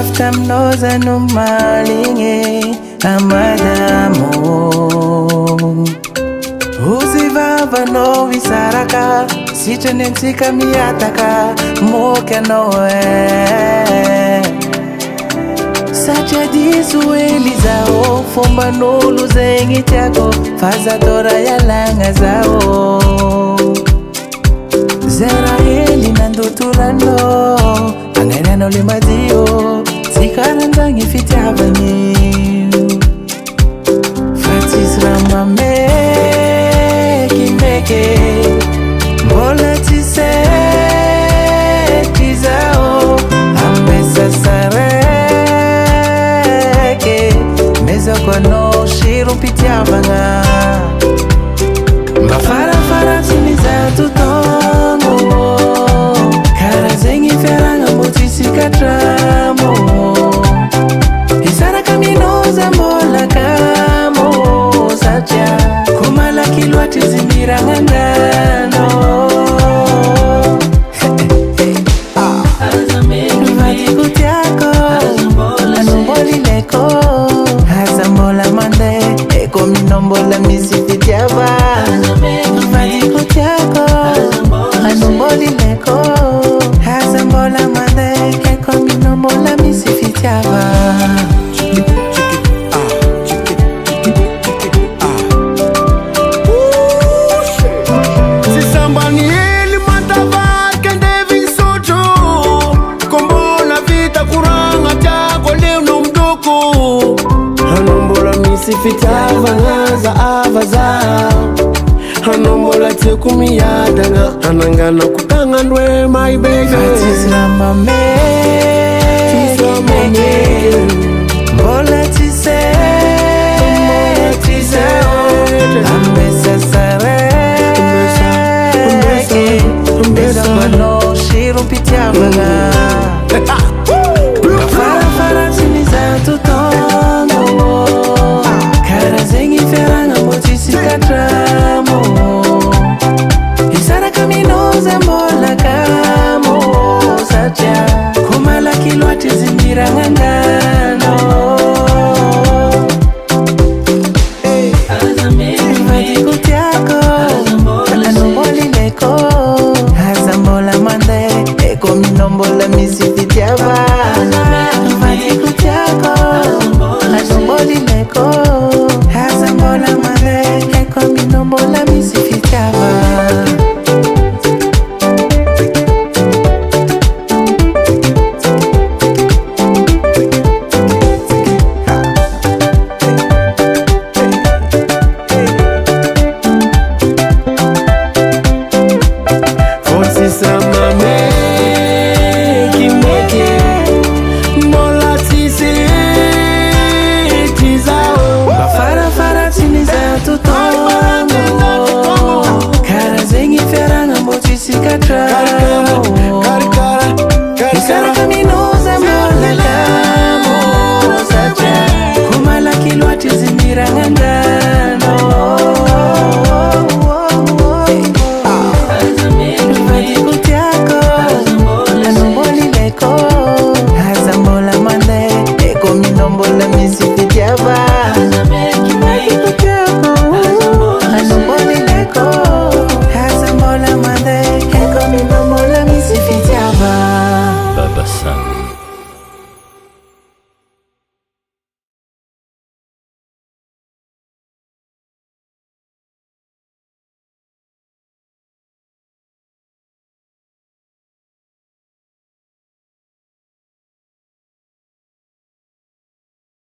Tamnoza no malinge amadamo Uzivava no visaraka Sichenensika miataka Moka noe Sacha disu elizao Fomba nolu zengi tiako Fazadora ya langa zao Zera eli nanduturano Angairano limadio Sikarandangi fitiavani Francis Ramame Kimeke Bola tise Tizao Ambesa sareke Meza kwa no shiru pitiavanga Mafara fara tuniza tutongo Karazengi feranga motisi katramo Isara kaminoza mbola kamo Sacha kumala kilwati zimbira ngangano Vati kutiako Anumboli leko Hazambola mande Eko minombola misifitiava Vati kutiako Anumboli leko Hazambola mande Eko minombola misifitiava Sifitava ngaza avaza Hanombola tekumi yadanga Anangana kutanga ndwe my baby Francis Ramame Kimeke Mbola tise Ambesa sareke Mbesa kwano shiru pitiavanga Fara fara tiniza tutongo Karazengi feranga motisi katramo Isara kaminoza mbola kamo Sacha kumala kilwati zimbira ngangano Vati kutiako Anumboli leko Hazambola mande Eko minombola misifitiava Vati kutiako Anumboli leko Hazambola mande Eko minombola misifitiava Hazambola mande Eko minombola misifitiava